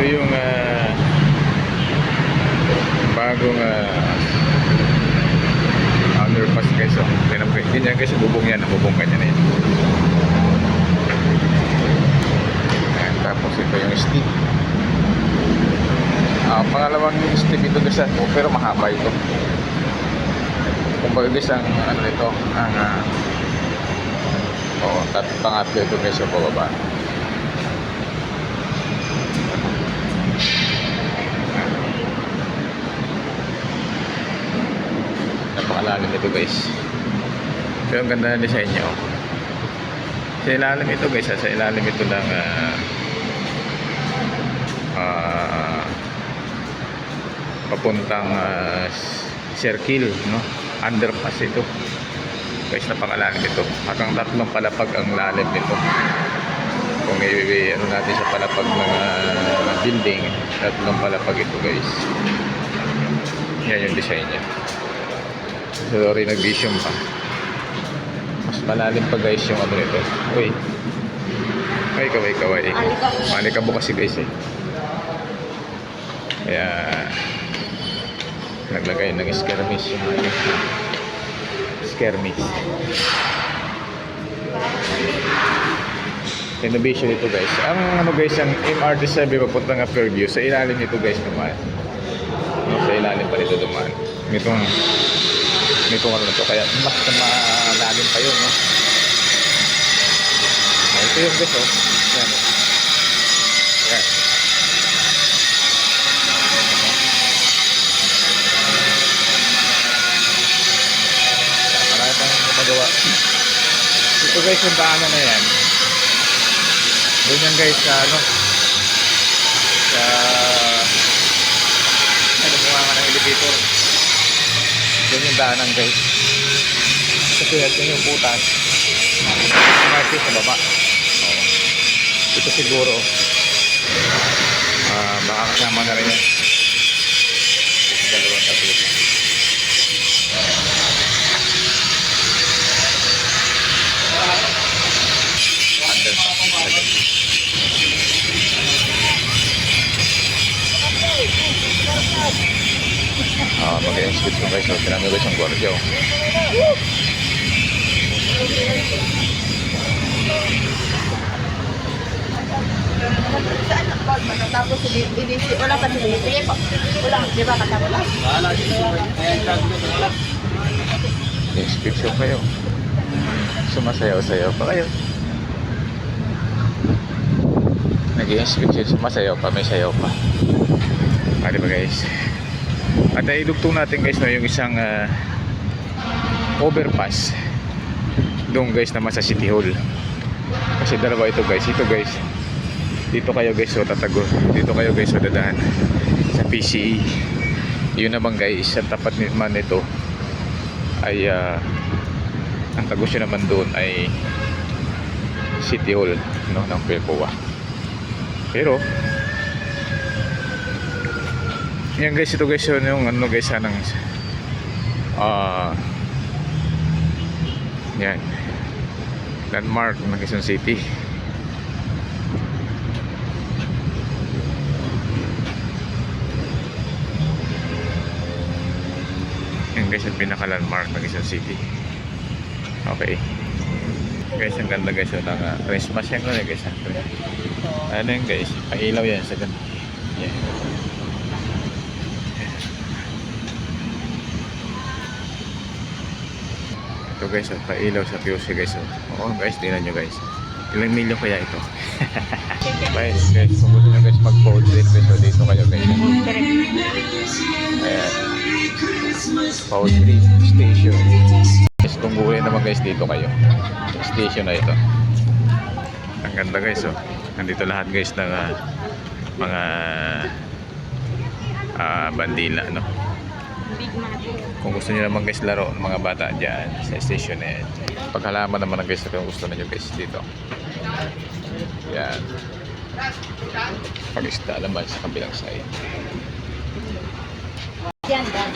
Ito yung bagong underpass guys. So, ganyan guys, bubong yan. Bubong kanya na yan. Ayan, tapos ito yung steep. Pangalawang steep ito guys, pero mahaba ito. Kumbaga guys, ang ano nito, ang pangatlo ito guys sa bababa. Napakalalim ito guys. Pero ang ganda ng design niya. Sa ilalim ito guys, sa ilalim ito ng papuntang circle, no? Underpass ito guys, napakalalim ito. Hanggang 3 palapag ang lalim nito. Kung ano natin sa palapag ng building, 3 palapag ito guys. Yan yung design niya. So, renovation pa. Mas malalim pa guys yung ano nito. Uy. Ay, kaway. Malikabo kasi guys eh. Kaya naglagay ng skirmish yung skirmish. Renovation ito guys. Ang ano guys, ang MRT7 papunta ng Fairview. Sa ilalim nito guys naman. No, sa ilalim pa nito dumaan. Nitong ano na to, kaya mas malalim pa yun, no? Ito yung guys, oh. Yan, oh. Yan. Marami pang magawa. Ito guys, yung daanan na yan. Doon yan guys, sa ano, sa gumawa nga ng elevator. Doon yung daanan guys. Kasi yan yung butas. MRT sa baba. Ito siguro baka kasama na rin yan. Dalawang tabi. Mag-i-skip ko guys. Tinami guys ang gwardiya. Tapos wala pa sinilipin. Wala, di ba? Wala. Inscription kayo. Sumasayaw-sayaw pa kayo. Nag-i-inscription, sumasayaw pa, may sayaw pa. Diba guys? At idugtong natin guys, no, yung isang overpass doon guys naman sa City Hall. Kasi dalawa ito guys. Ito guys, dito kayo guys, so tatago. Dito kayo guys, so dadaan sa PCE. Yun naman guys, sa tapat naman nito ay ang tagos yun naman doon ay City Hall, no, ng Pilcoa. Pero yan guys, ito guys yung ano guys, sanang yan landmark ng Quezon City. Yan guys, yung pinaka landmark ng Quezon City. Okay guys, ang ganda guys yung Christmas yan ko na guys. Ano yun guys, pailaw yan sa ganda. Yan. Ito guys, pailaw sa POC guys. Oo guys, tingnan nyo guys. Ilang milyon kaya ito? Guys, kung gusto nyo guys mag-fold din guys, so dito kayo guys. Ayan. Fold station. Guys, kung buhay naman guys, dito kayo. Station na ito. Ang ganda guys, oh. Nandito lahat guys ng mga bandila, no? Kung gusto niyo naman guys laro ng mga bata dyan sa station na yan. Paghalaman naman guys kung gusto niyo guys dito. Yan. Pag-isda naman sa kabilang side. Yan dan.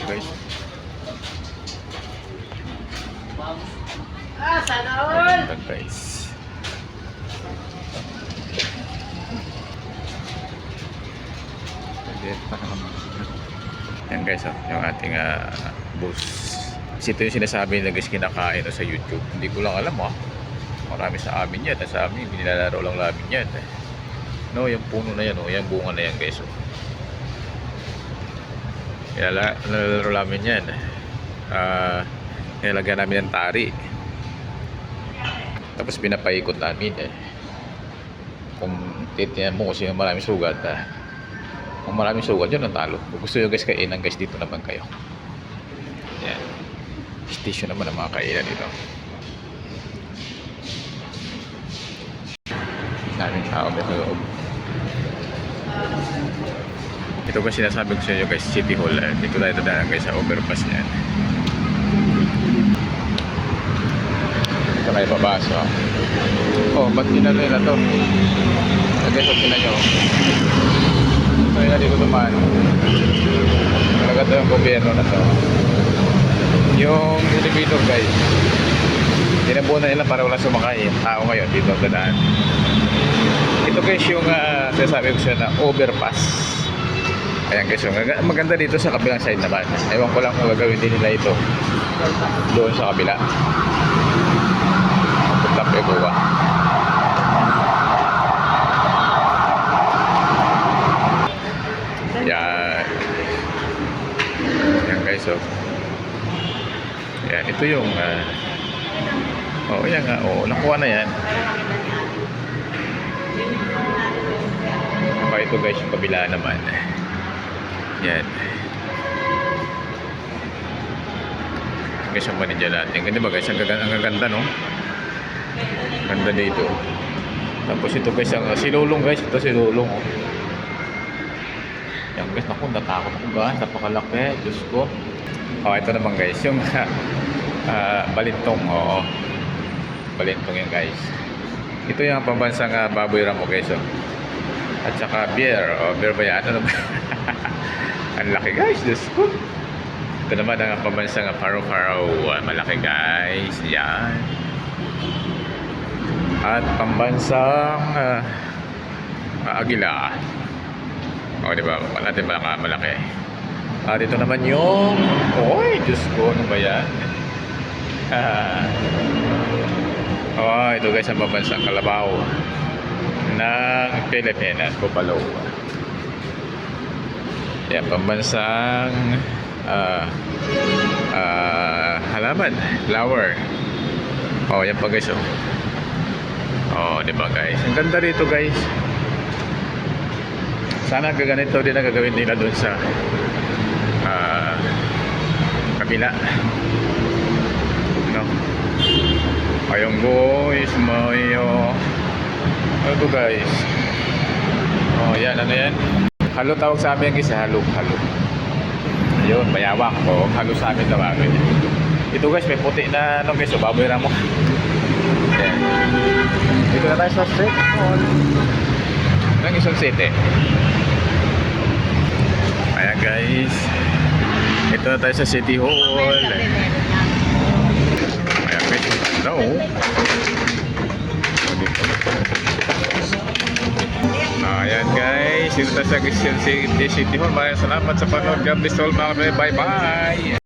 Guys. Sana all. Guys. Yan guys, yung ating bus. Kasi ito yung sinasabi nila guys kinakain sa YouTube. Hindi ko lang alam Marami sa amin yan. Sa amin, nilalaro lang namin yan. No, yung puno na yan, yung bunga na yan guys. Nilalaro namin yan. Nilagyan namin ng tari. Tapos pinapaikot namin Kung titiyan mo kung sino maraming sugat kung maraming sugat yun ang talo. Kung gusto nyo guys kainan guys, dito naman kayo. Yan, station naman ang mga kainan dito. Daming tao sa loob. Ito guys sinasabi ko sa inyo guys, City Hall. Dito tayo dadaan guys sa overpass niyan. Dito tayo papasok. Ba't ginalo na to? Guys, huwag nyo. Ito yung dito naman. Talaga ito yung gobyerno na to. Yung elevator guys, tinabunan nila para wala sumakay. Tao ngayon dito ang dadaan. Ito guys yung sinasabi ko siya na overpass. Ayan guys, maganda dito sa kabilang side naman. Ewan ko lang kung gagawin din nila ito doon sa kabila. Tap Egoa. Yan guys, yan, ito yung yan nga, nakuha na yan. Ito guys yung kabila naman. Yan guys yung manidya natin. Ganda ba guys, ang gaganda no, ganda dito. Tapos ito guys ang silulong guys, ito silulong yan guys, naku natakot ako guys, napakalaki, Diyos ko. Ito naman guys yung balintong. Balintong yan guys. Ito yung pambansang baboy ramo guys at saka beer. Beer ba yan? Ano ba? Ang laki guys, Diyos ko. Ito naman ang pambansang paro-paro. Malaki guys. Yan. At pambansang agila. Diba? Natin malaki. At ito naman yung Diyos ko, ano ba yan? Ito guys ang pambansang kalabaw ng Pilipinas, Bupalo. Yan, pambansang halaman, flower. Yan pa guys diba guys, ang ganda rito guys. Sana gaganito din ang gagawin nila dun sa kabila, no? Ayong guys, ito guys. Yan, ano yan? Halo tawag sa amin guys, halo. Ayun, bayawak halo sa amin tawagin. Ito guys, may puti na guys, baboy ramo. Yan. Dito na tayo sa street mall ng Quezon City. Ayan guys, ito na tayo sa City Hall. Ayan guys, maganda ayan guys, dito tayo sa Quezon City Hall. Maraming salamat sa panood. God bless all mga. Bye bye.